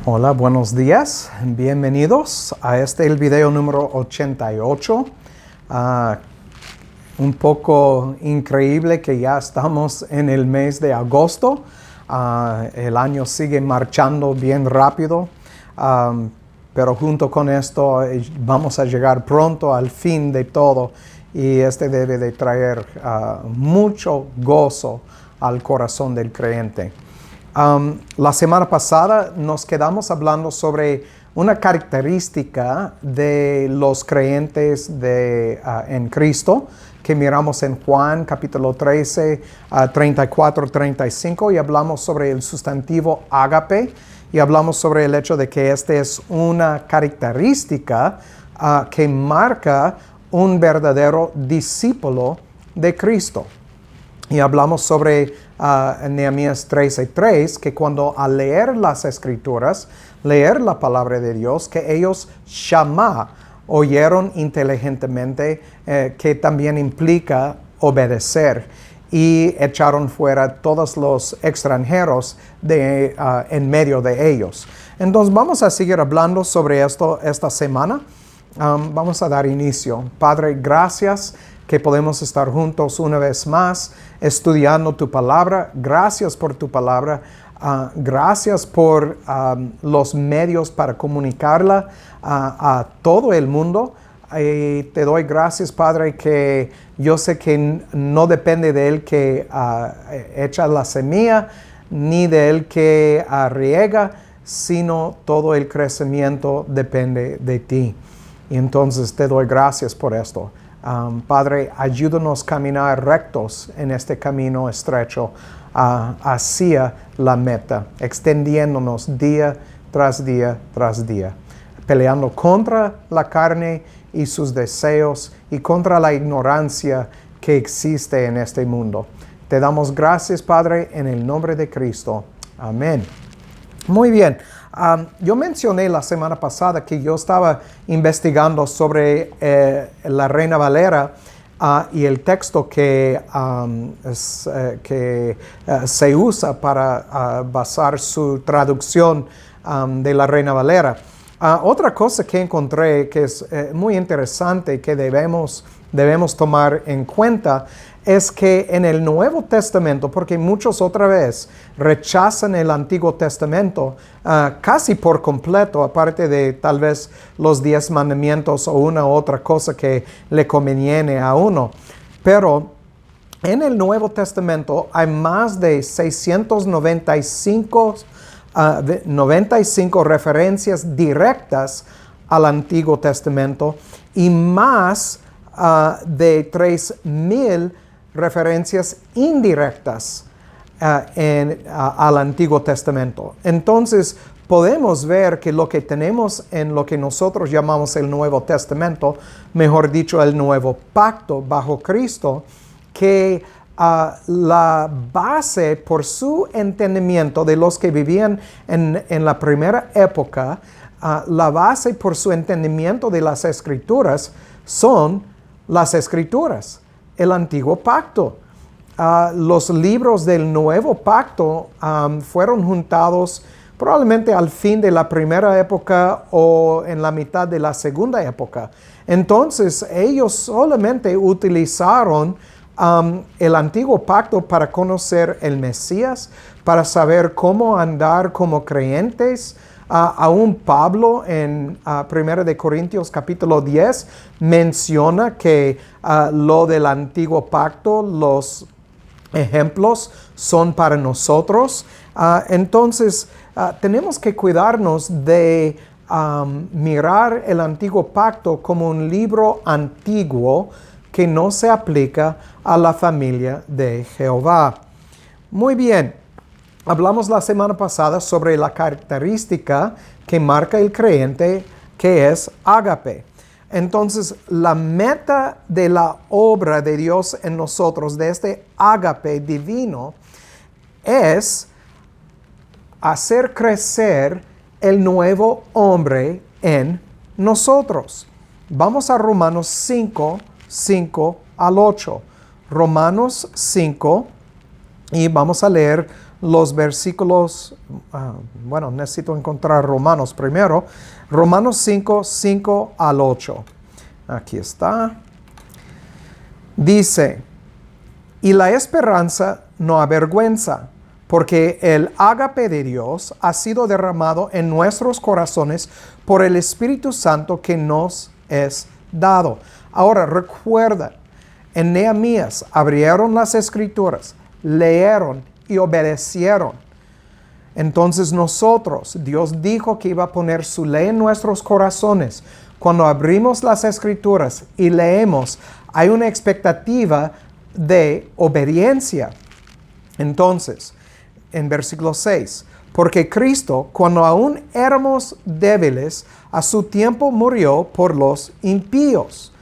Hola, buenos días. Bienvenidos a el video número 88. Un poco increíble que ya estamos en el mes de agosto. El año sigue marchando bien rápido. Pero junto con esto vamos a llegar pronto al fin de todo. Y debe de traer mucho gozo al corazón del creyente. La semana pasada nos quedamos hablando sobre una característica de los creyentes en Cristo que miramos en Juan capítulo 13, 34, 35 y hablamos sobre el sustantivo ágape y hablamos sobre el hecho de que es una característica que marca un verdadero discípulo de Cristo. Y hablamos sobre Nehemías 13:3, que cuando al leer las Escrituras, leer la palabra de Dios, que ellos oyeron inteligentemente, que también implica obedecer, y echaron fuera todos los extranjeros en medio de ellos. Entonces vamos a seguir hablando sobre esto esta semana. Vamos a dar inicio. Padre, gracias que podemos estar juntos una vez más estudiando tu palabra. Gracias por tu palabra. Gracias por los medios para comunicarla a todo el mundo. Te doy gracias, Padre, que yo sé que no depende de Él que echa la semilla, ni de Él que riega, sino todo el crecimiento depende de ti. Y entonces te doy gracias por esto. Padre, ayúdanos a caminar rectos en este camino estrecho hacia la meta, extendiéndonos día tras día tras día, peleando contra la carne y sus deseos y contra la ignorancia que existe en este mundo. Te damos gracias, Padre, en el nombre de Cristo. Amén. Muy bien. Yo mencioné la semana pasada que yo estaba investigando sobre la Reina Valera y el texto que se usa para basar su traducción de la Reina Valera. Otra cosa que encontré que es muy interesante que debemos tomar en cuenta es que en el Nuevo Testamento, porque muchos otra vez rechazan el Antiguo Testamento casi por completo, aparte de tal vez los 10 mandamientos o una u otra cosa que le conviene a uno. Pero en el Nuevo Testamento hay más de 695 referencias directas al Antiguo Testamento y más de 3,000 referencias indirectas al Antiguo Testamento. Entonces, podemos ver que lo que tenemos en lo que nosotros llamamos el Nuevo Testamento, mejor dicho, el Nuevo Pacto bajo Cristo, que la base por su entendimiento de los que vivían en la primera época, la base por su entendimiento de las Escrituras son las Escrituras, el Antiguo Pacto. Los libros del Nuevo Pacto fueron juntados probablemente al fin de la primera época o en la mitad de la segunda época. Entonces, ellos solamente utilizaron el Antiguo Pacto para conocer el Mesías, para saber cómo andar como creyentes. Aún Pablo en 1 de Corintios capítulo 10 menciona que lo del Antiguo Pacto, los ejemplos son para nosotros. Entonces, tenemos que cuidarnos de mirar el Antiguo Pacto como un libro antiguo que no se aplica a la familia de Jehová. Muy bien. Hablamos la semana pasada sobre la característica que marca el creyente, que es ágape. Entonces, la meta de la obra de Dios en nosotros, de este ágape divino, es hacer crecer el nuevo hombre en nosotros. Vamos a Romanos 5, 5 al 8. Romanos 5, Y vamos a leer los versículos, necesito encontrar Romanos primero. Romanos 5, 5 al 8. Aquí está. Dice, y la esperanza no avergüenza, porque el ágape de Dios ha sido derramado en nuestros corazones por el Espíritu Santo que nos es dado. Ahora recuerda, en Nehemías abrieron las Escrituras, leyeron y obedecieron. Entonces nosotros, Dios dijo que iba a poner su ley en nuestros corazones. Cuando abrimos las Escrituras y leemos, hay una expectativa de obediencia. Entonces, en versículo 6, porque Cristo, cuando aún éramos débiles, a su tiempo murió por los impíos,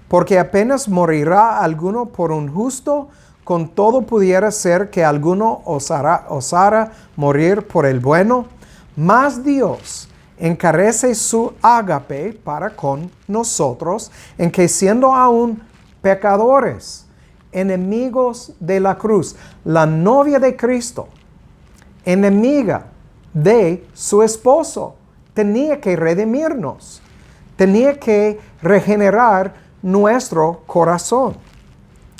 porque apenas morirá alguno por un justo, con todo pudiera ser que alguno osara morir por el bueno, mas Dios encarece su ágape para con nosotros, en que siendo aún pecadores, enemigos de la cruz, la novia de Cristo, enemiga de su esposo, tenía que redimirnos, tenía que regenerar nuestro corazón.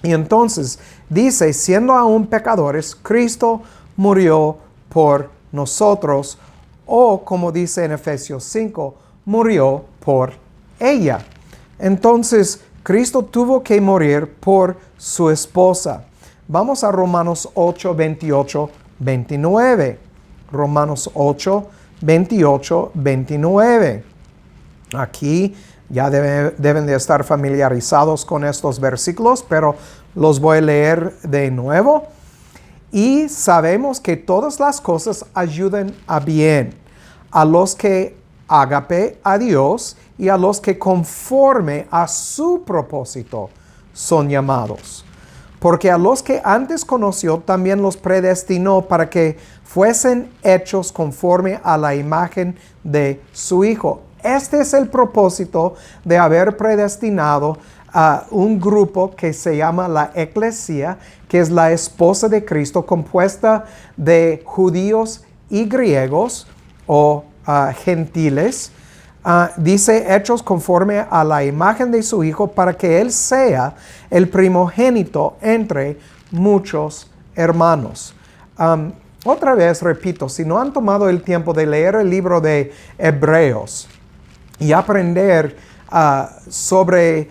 Y entonces dice, siendo aún pecadores, Cristo murió por nosotros, o como dice en Efesios 5, murió por ella. Entonces, Cristo tuvo que morir por su esposa. Vamos a Romanos 8, 28, 29. Romanos 8, 28, 29. Aquí ya deben de estar familiarizados con estos versículos, pero los voy a leer de nuevo. Y sabemos que todas las cosas ayudan a bien a los que ágape a Dios y a los que conforme a su propósito son llamados. Porque a los que antes conoció también los predestinó para que fuesen hechos conforme a la imagen de su Hijo. Este es el propósito de haber predestinado a un grupo que se llama la Eclesia, que es la esposa de Cristo, compuesta de judíos y griegos o gentiles. Dice hechos conforme a la imagen de su Hijo para que Él sea el primogénito entre muchos hermanos. Otra vez repito, si no han tomado el tiempo de leer el libro de Hebreos y aprender sobre,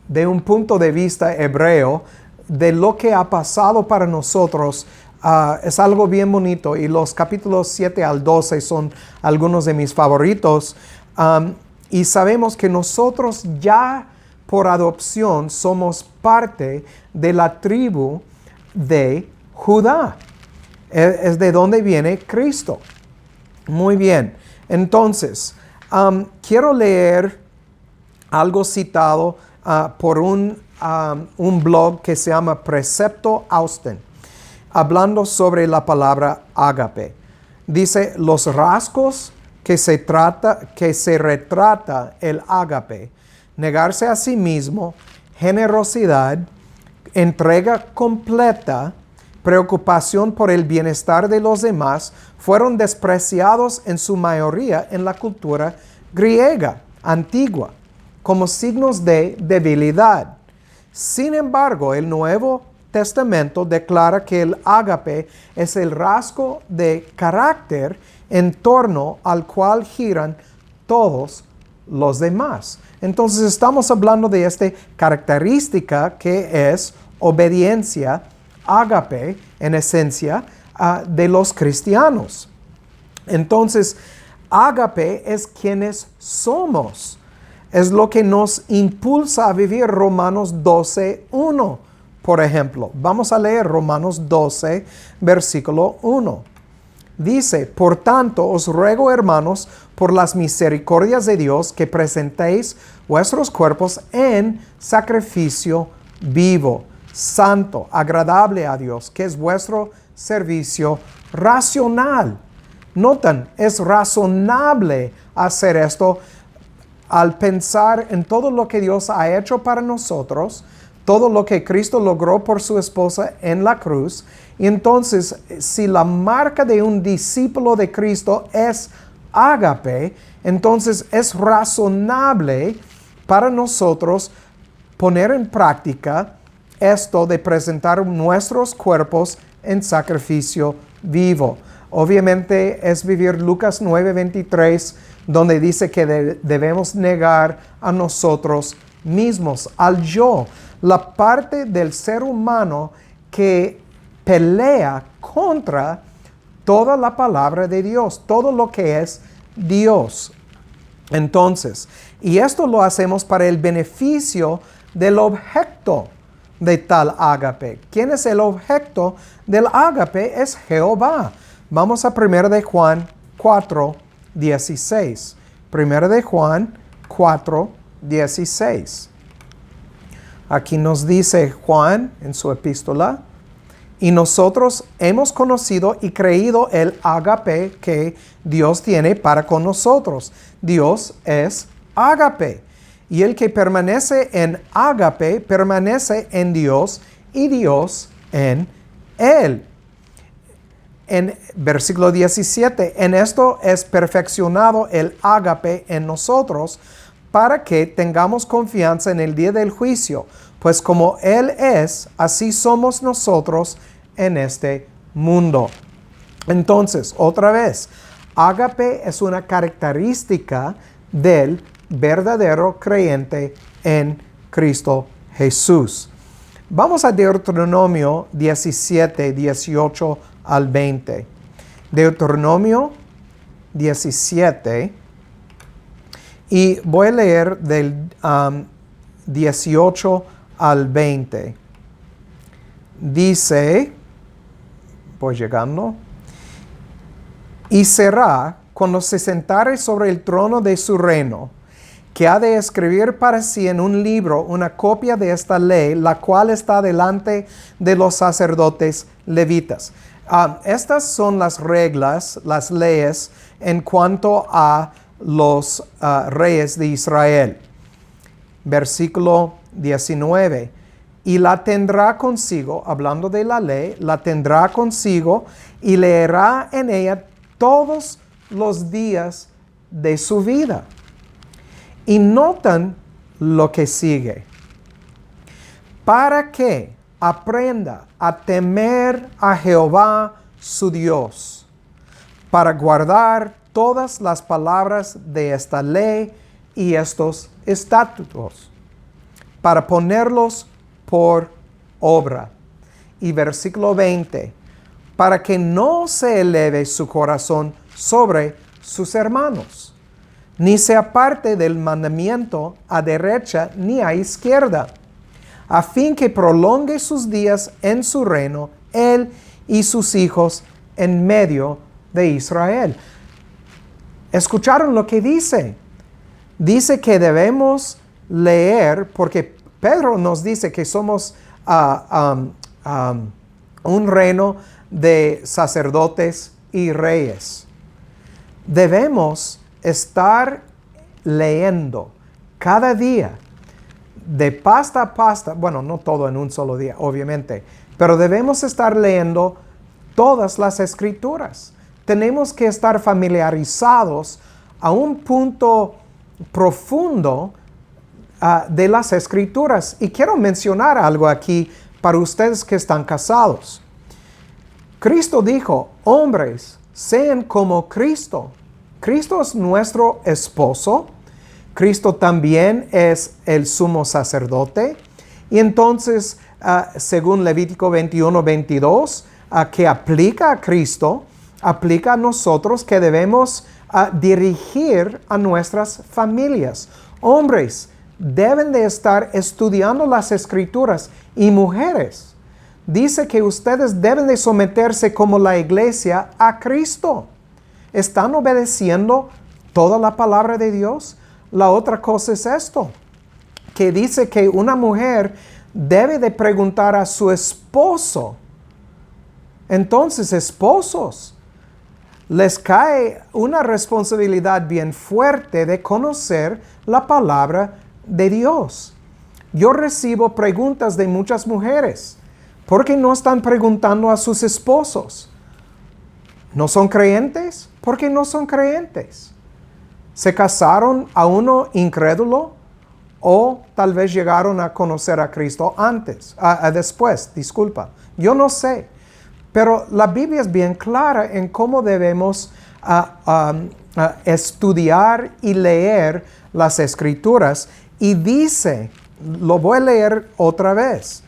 de un punto de vista hebreo, de lo que ha pasado para nosotros, es algo bien bonito, y los capítulos 7 al 12 son algunos de mis favoritos. Y sabemos que nosotros ya por adopción somos parte de la tribu de Judá. Es de donde viene Cristo. Muy bien. Entonces, quiero leer algo citado por un blog que se llama Precepto Austin, hablando sobre la palabra ágape. Dice, los rasgos que se retrata el ágape: negarse a sí mismo, generosidad, entrega completa, preocupación por el bienestar de los demás, fueron despreciados en su mayoría en la cultura griega antigua como signos de debilidad. Sin embargo, el Nuevo Testamento declara que el ágape es el rasgo de carácter en torno al cual giran todos los demás. Entonces estamos hablando de esta característica que es obediencia, ágape, en esencia, de los cristianos. Entonces, ágape es quienes somos. Es lo que nos impulsa a vivir Romanos 12, 1. Por ejemplo, vamos a leer Romanos 12, versículo 1. Dice, por tanto, os ruego, hermanos, por las misericordias de Dios, que presentéis vuestros cuerpos en sacrificio vivo, santo, agradable a Dios, que es vuestro servicio racional. Notan, es razonable hacer esto al pensar en todo lo que Dios ha hecho para nosotros, todo lo que Cristo logró por su esposa en la cruz. Y entonces, si la marca de un discípulo de Cristo es ágape, entonces es razonable para nosotros poner en práctica esto de presentar nuestros cuerpos en sacrificio vivo. Obviamente es vivir Lucas 9:23, donde dice que debemos negar a nosotros mismos, al yo, la parte del ser humano que pelea contra toda la palabra de Dios, todo lo que es Dios. Entonces, y esto lo hacemos para el beneficio del objeto de tal ágape. ¿Quién es el objeto del ágape? Es Jehová. Vamos a 1 de Juan 4:16. 1 de Juan 4:16. Aquí nos dice Juan en su epístola: y nosotros hemos conocido y creído el ágape que Dios tiene para con nosotros. Dios es ágape. Y el que permanece en ágape, permanece en Dios y Dios en él. En versículo 17, en esto es perfeccionado el ágape en nosotros, para que tengamos confianza en el día del juicio, pues como Él es, así somos nosotros en este mundo. Entonces, otra vez, ágape es una característica del verdadero creyente en Cristo Jesús. Vamos a Deuteronomio 17, 18 al 20. Deuteronomio 17, y voy a leer del 18 al 20. Dice, voy llegando: y será cuando se sentare sobre el trono de su reino, que ha de escribir para sí en un libro una copia de esta ley, la cual está delante de los sacerdotes levitas. Estas son las reglas, las leyes en cuanto a los reyes de Israel. Versículo 19. Y la tendrá consigo, hablando de la ley, la tendrá consigo y leerá en ella todos los días de su vida. Y notan lo que sigue: para que aprenda a temer a Jehová su Dios, para guardar todas las palabras de esta ley y estos estatutos, para ponerlos por obra. Y versículo 20, para que no se eleve su corazón sobre sus hermanos, ni se aparte del mandamiento a derecha ni a izquierda, a fin que prolongue sus días en su reino, él y sus hijos en medio de Israel. ¿Escucharon lo que dice? Dice que debemos leer, porque Pedro nos dice que somos un reino de sacerdotes y reyes. Debemos estar leyendo cada día, de pasta a pasta, bueno, no todo en un solo día, obviamente, pero debemos estar leyendo todas las escrituras. Tenemos que estar familiarizados a un punto profundo de las escrituras. Y quiero mencionar algo aquí para ustedes que están casados. Cristo dijo: hombres, sean como Cristo. Cristo es nuestro esposo. Cristo también es el sumo sacerdote. Y entonces, según Levítico 21:22, que aplica a Cristo, aplica a nosotros que debemos dirigir a nuestras familias. Hombres deben de estar estudiando las escrituras, y mujeres, dice que ustedes deben de someterse como la iglesia a Cristo. ¿Están obedeciendo toda la palabra de Dios? La otra cosa es esto, que dice que una mujer debe de preguntar a su esposo. Entonces, esposos, les cae una responsabilidad bien fuerte de conocer la palabra de Dios. Yo recibo preguntas de muchas mujeres. ¿Por qué no están preguntando a sus esposos? ¿No son creyentes? ¿Por qué no son creyentes? ¿Se casaron a uno incrédulo? ¿O tal vez llegaron a conocer a Cristo después? Disculpa. Yo no sé. Pero la Biblia es bien clara en cómo debemos estudiar y leer las Escrituras. Y dice, lo voy a leer otra vez,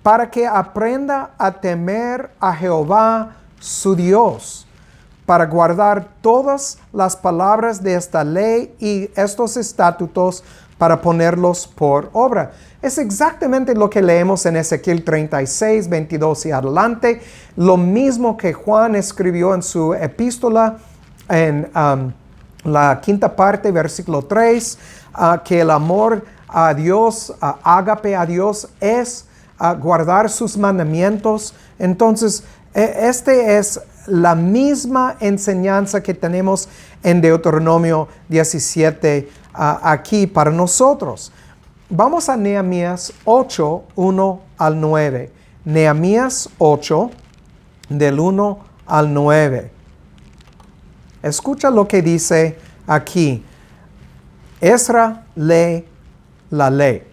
para que aprenda a temer a Jehová su Dios, para guardar todas las palabras de esta ley y estos estatutos para ponerlos por obra. Es exactamente lo que leemos en Ezequiel 36, 22 y adelante. Lo mismo que Juan escribió en su epístola en la quinta parte, versículo 3, que el amor a Dios, ágape a Dios, es guardar sus mandamientos. Entonces, este es la misma enseñanza que tenemos en Deuteronomio 17 aquí para nosotros. Vamos a Nehemías 8, 1 al 9. Nehemías 8, del 1 al 9. Escucha lo que dice aquí. Ezra lee la ley.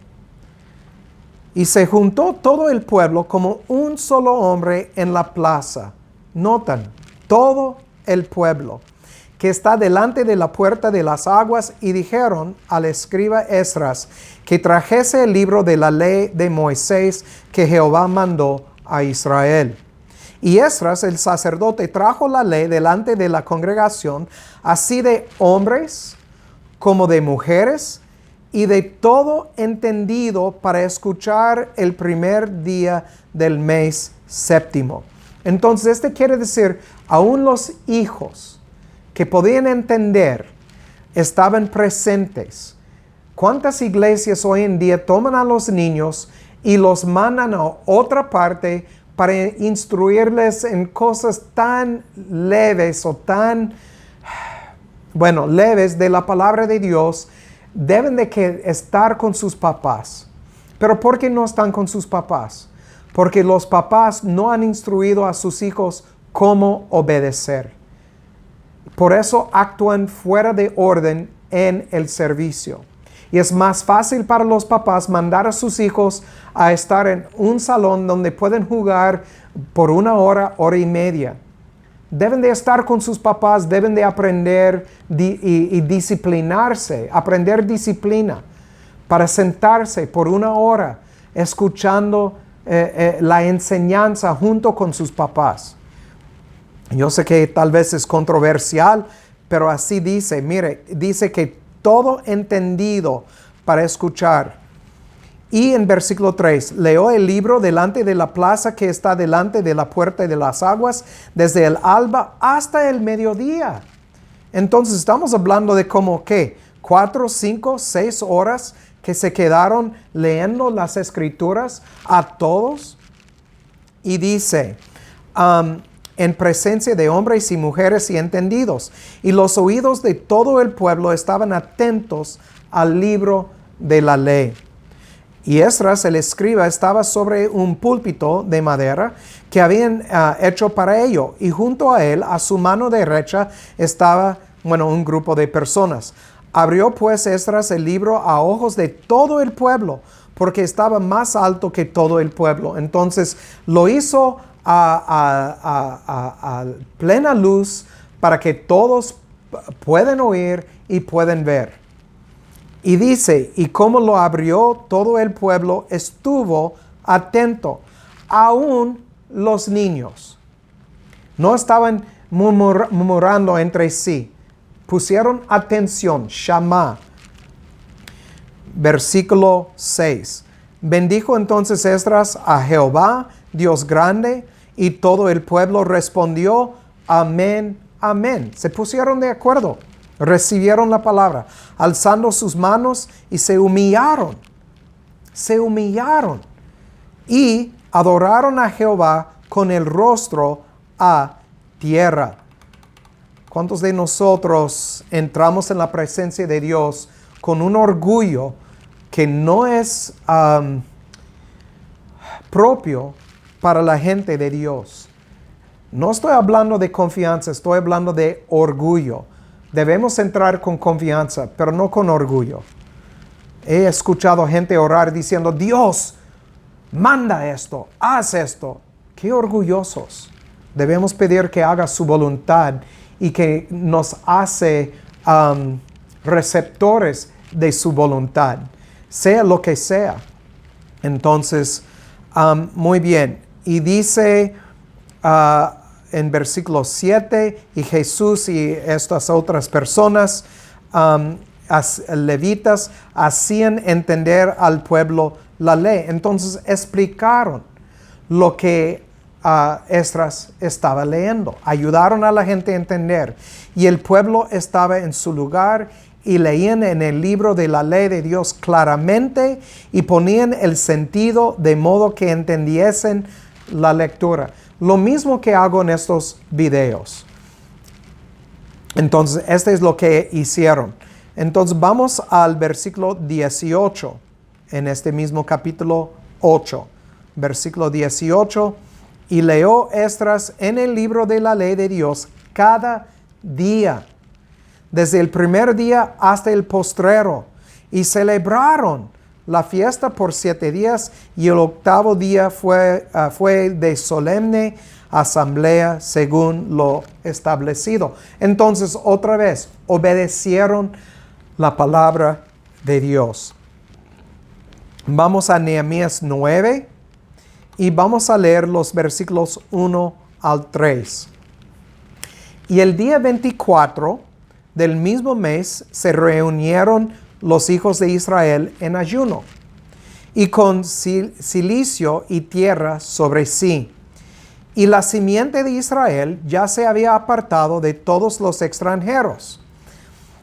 Y se juntó todo el pueblo como un solo hombre en la plaza. Notan, todo el pueblo que está delante de la puerta de las aguas, y dijeron al escriba Esdras que trajese el libro de la ley de Moisés que Jehová mandó a Israel. Y Esdras el sacerdote trajo la ley delante de la congregación, así de hombres como de mujeres, y de todo entendido, para escuchar el primer día del mes séptimo. Entonces, este quiere decir, aún los hijos que podían entender estaban presentes. ¿Cuántas iglesias hoy en día toman a los niños y los mandan a otra parte para instruirles en cosas tan leves o leves de la palabra de Dios? Deben de estar con sus papás. ¿Pero por qué no están con sus papás? Porque los papás no han instruido a sus hijos cómo obedecer. Por eso actúan fuera de orden en el servicio. Y es más fácil para los papás mandar a sus hijos a estar en un salón donde pueden jugar por 1 hora, hora y media. Deben de estar con sus papás, deben de aprender y disciplinarse, aprender disciplina para sentarse por 1 hora escuchando la enseñanza junto con sus papás. Yo sé que tal vez es controversial, pero así dice. Mire, dice que todo entendido para escuchar. Y en versículo 3, leo el libro delante de la plaza que está delante de la puerta de las aguas, desde el alba hasta el mediodía. Entonces estamos hablando de como que 4, 5, 6 horas que se quedaron leyendo las escrituras a todos. Y dice, en presencia de hombres y mujeres y entendidos. Y los oídos de todo el pueblo estaban atentos al libro de la ley. Y Esdras, el escriba, estaba sobre un púlpito de madera que habían hecho para ello. Y junto a él, a su mano derecha, estaba, un grupo de personas. Abrió pues Esdras el libro a ojos de todo el pueblo, porque estaba más alto que todo el pueblo. Entonces lo hizo a plena luz para que todos puedan oír y pueden ver. Y dice, y como lo abrió, todo el pueblo estuvo atento, aún los niños. No estaban murmurando entre sí. Pusieron atención, Shama. Versículo 6. Bendijo entonces Esdras a Jehová, Dios grande, y todo el pueblo respondió, amén, amén. Se pusieron de acuerdo, recibieron la palabra, alzando sus manos, y se humillaron y adoraron a Jehová con el rostro a tierra. ¿Cuántos de nosotros entramos en la presencia de Dios con un orgullo que no es propio para la gente de Dios. No estoy hablando de confianza, estoy hablando de orgullo. Debemos entrar con confianza, pero no con orgullo. He escuchado gente orar diciendo, Dios, manda esto, haz esto. ¡Qué orgullosos! Debemos pedir que haga su voluntad y que nos hace receptores de su voluntad, sea lo que sea. Entonces, muy bien. Y dice en versículo 7, y Jesús y estas otras personas, levitas, hacían entender al pueblo la ley. Entonces explicaron lo que Esdras estaba leyendo. Ayudaron a la gente a entender. Y el pueblo estaba en su lugar y leían en el libro de la ley de Dios claramente y ponían el sentido de modo que entendiesen la lectura. Lo mismo que hago en estos videos. Entonces, este es lo que hicieron. Entonces, vamos al versículo 18 en este mismo capítulo 8. Versículo 18. Y leyó Esdras en el libro de la ley de Dios cada día, desde el primer día hasta el postrero, y celebraron la fiesta por 7 días, y el 8º día fue de solemne asamblea según lo establecido. Entonces, otra vez, obedecieron la palabra de Dios. Vamos a Nehemías 9 y vamos a leer los versículos 1 al 3. Y el día 24 del mismo mes se reunieron los hijos de Israel en ayuno y con cilicio y tierra sobre sí. Y la simiente de Israel ya se había apartado de todos los extranjeros.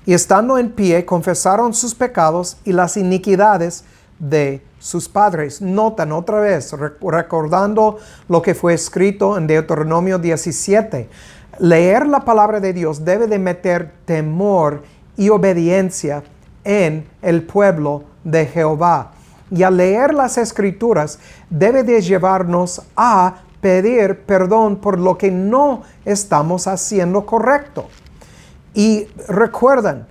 Y estando en pie, confesaron sus pecados y las iniquidades de sus padres. Notan otra vez, recordando lo que fue escrito en Deuteronomio 17. Leer la palabra de Dios debe de meter temor y obediencia en el pueblo de Jehová. Y al leer las Escrituras debe de llevarnos a pedir perdón por lo que no estamos haciendo correcto. Y recuerden,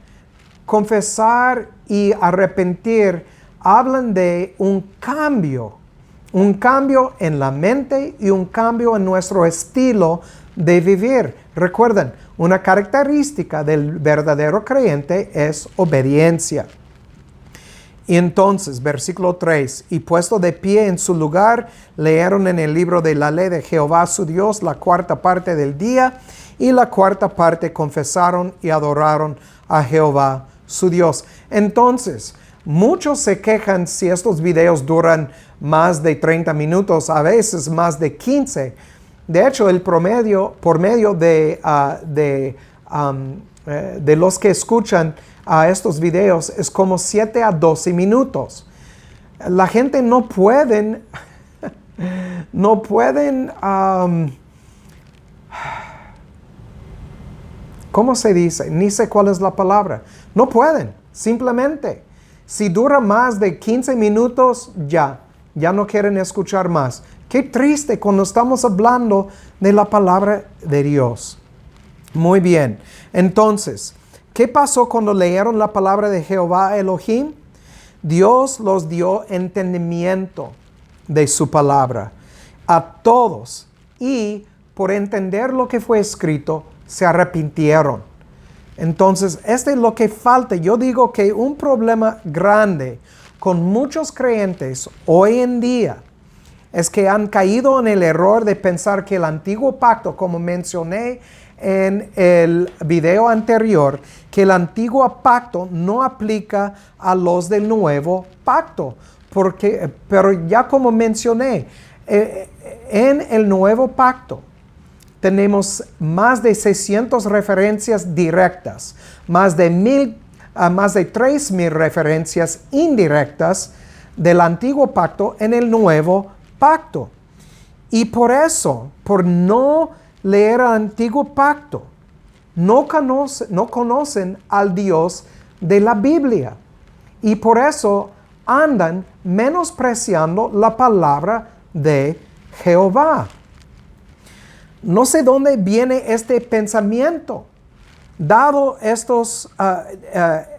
confesar y arrepentir hablan de un cambio en la mente y un cambio en nuestro estilo de vivir. Recuerden, una característica del verdadero creyente es obediencia. Y entonces, versículo 3, y puesto de pie en su lugar, leyeron en el libro de la ley de Jehová su Dios la 4ª parte del día, y la 4ª parte confesaron y adoraron a Jehová su Dios. Entonces, muchos se quejan si estos videos duran más de 30 minutos, a veces más de 15. De hecho, el promedio, por medio de los que escuchan estos videos, es como 7 a 12 minutos. La gente no pueden, ¿cómo se dice? Ni sé cuál es la palabra. No pueden, simplemente. Si dura más de 15 minutos, ya no quieren escuchar más. Qué triste cuando estamos hablando de la palabra de Dios. Muy bien. Entonces, ¿qué pasó cuando leyeron la palabra de Jehová Elohim? Dios los dio entendimiento de su palabra a todos, y por entender lo que fue escrito, se arrepintieron. Entonces, este es lo que falta. Yo digo que un problema grande con muchos creyentes hoy en día es que han caído en el error de pensar que el antiguo pacto, como mencioné en el video anterior, que el antiguo pacto no aplica a los del nuevo pacto. Pero ya como mencioné, en el nuevo pacto tenemos más de 600 referencias directas, más de 3,000 referencias indirectas del antiguo pacto en el nuevo pacto. Y por eso, por no leer el antiguo pacto, no conocen al Dios de la Biblia. Y por eso andan menospreciando la palabra de Jehová. No sé dónde viene este pensamiento. Dado estos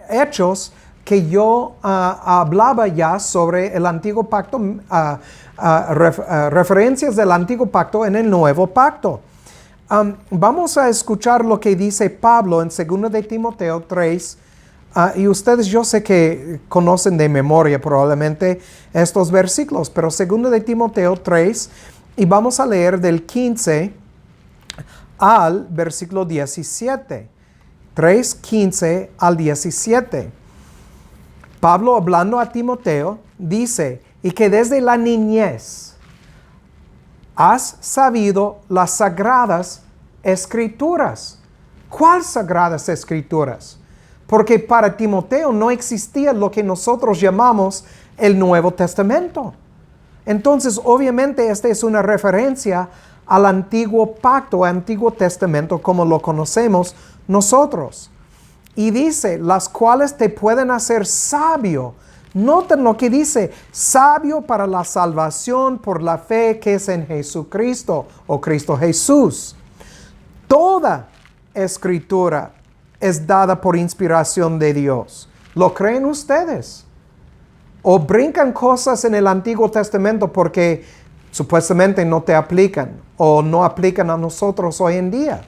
hechos que yo hablaba ya sobre el antiguo pacto, referencias del antiguo pacto en el nuevo pacto. Vamos a escuchar lo que dice Pablo en 2 de Timoteo 3. Y ustedes yo sé que conocen de memoria probablemente estos versículos, pero 2 de Timoteo 3, y vamos a leer del 15 al versículo 17. 3, 15 al 17. Pablo, hablando a Timoteo, dice, y que desde la niñez has sabido las sagradas escrituras. ¿Cuáles sagradas escrituras? Porque para Timoteo no existía lo que nosotros llamamos el Nuevo Testamento. Entonces, obviamente, esta es una referencia al antiguo pacto, antiguo testamento como lo conocemos nosotros. Y dice, las cuales te pueden hacer sabio. Noten lo que dice, sabio para la salvación por la fe que es en Jesucristo o Cristo Jesús. Toda escritura es dada por inspiración de Dios. ¿Lo creen ustedes? ¿O brincan cosas en el Antiguo Testamento porque supuestamente no te aplican o no aplican a nosotros hoy en día?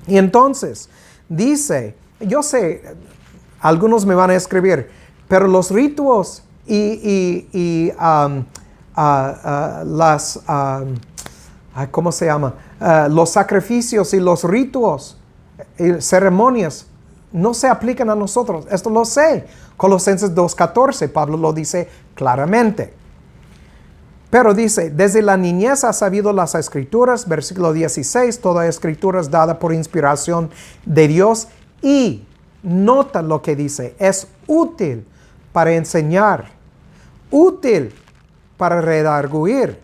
Y entonces dice, yo sé, algunos me van a escribir, pero los ritos ¿cómo se llama? Los sacrificios y los ritos y ceremonias no se aplican a nosotros. Esto lo sé. Colosenses 2:14, Pablo lo dice claramente. Pero dice, desde la niñez has sabido las escrituras, versículo 16, toda escritura es dada por inspiración de Dios y nota lo que dice, es útil para enseñar, útil para redarguir,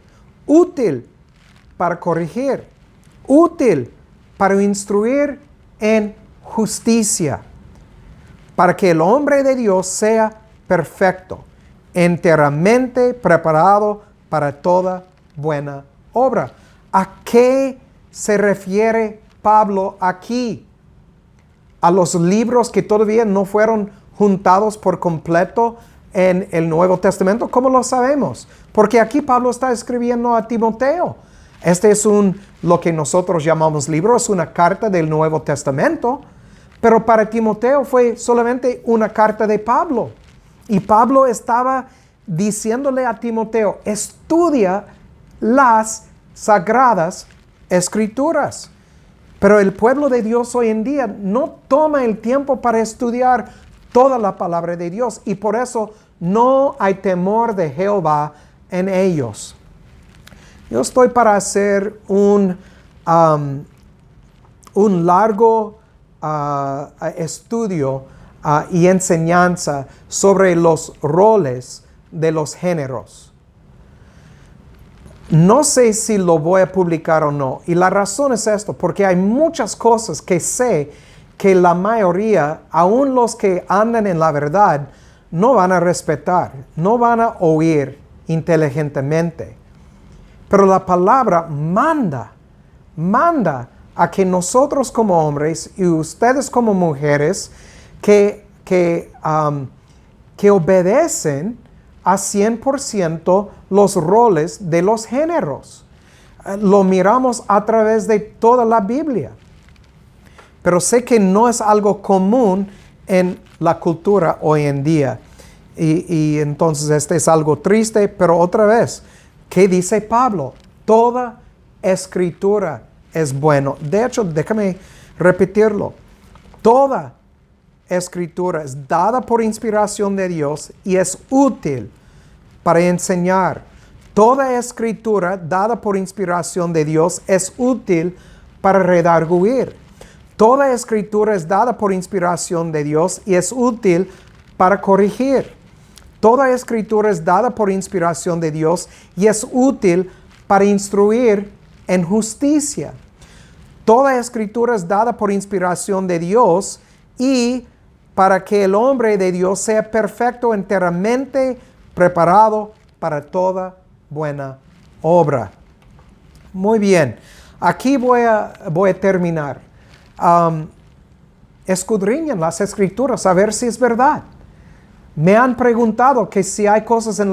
útil para corregir, útil para instruir en justicia, para que el hombre de Dios sea perfecto, enteramente preparado para toda buena obra. ¿A qué se refiere Pablo aquí? ¿A los libros que todavía no fueron juntados por completo en el Nuevo Testamento? ¿Cómo lo sabemos? Porque aquí Pablo está escribiendo a Timoteo. Este es lo que nosotros llamamos libro, es una carta del Nuevo Testamento, pero para Timoteo fue solamente una carta de Pablo. Y Pablo estaba diciéndole a Timoteo, estudia las sagradas escrituras. Pero el pueblo de Dios hoy en día no toma el tiempo para estudiar toda la palabra de Dios y por eso no hay temor de Jehová en ellos. Yo estoy para hacer un largo estudio y enseñanza sobre los roles de los géneros. No sé si lo voy a publicar o no. Y la razón es esto, porque hay muchas cosas que sé que la mayoría, aun los que andan en la verdad, no van a respetar, no van a oír inteligentemente. Pero la palabra manda a que nosotros como hombres y ustedes como mujeres que obedecen a 100% los roles de los géneros. Lo miramos a través de toda la Biblia. Pero sé que no es algo común en la cultura hoy en día. Y entonces este es algo triste, pero otra vez, ¿qué dice Pablo? Toda escritura es bueno. De hecho, déjame repetirlo. Toda escritura es dada por inspiración de Dios y es útil para enseñar. Toda escritura dada por inspiración de Dios es útil para redarguir. Toda escritura es dada por inspiración de Dios y es útil para corregir. Toda escritura es dada por inspiración de Dios y es útil para instruir en justicia. Toda escritura es dada por inspiración de Dios y para que el hombre de Dios sea perfecto, enteramente preparado para toda buena obra. Muy bien, aquí voy a terminar. Escudriñen las Escrituras a ver si es verdad. Me han preguntado que si hay cosas en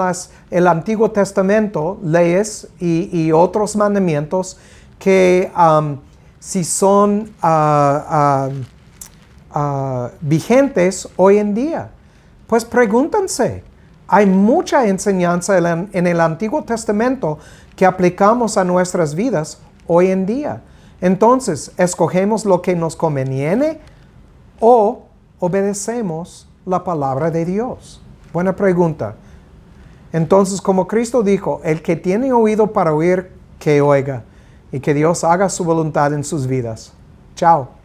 el Antiguo Testamento, leyes y otros mandamientos, que si son vigentes hoy en día. Pues pregúntense. Hay mucha enseñanza en el Antiguo Testamento que aplicamos a nuestras vidas hoy en día. Entonces, ¿escogemos lo que nos conviene o obedecemos la palabra de Dios? Buena pregunta. Entonces, como Cristo dijo, el que tiene oído para oír, que oiga, y que Dios haga su voluntad en sus vidas. Chao.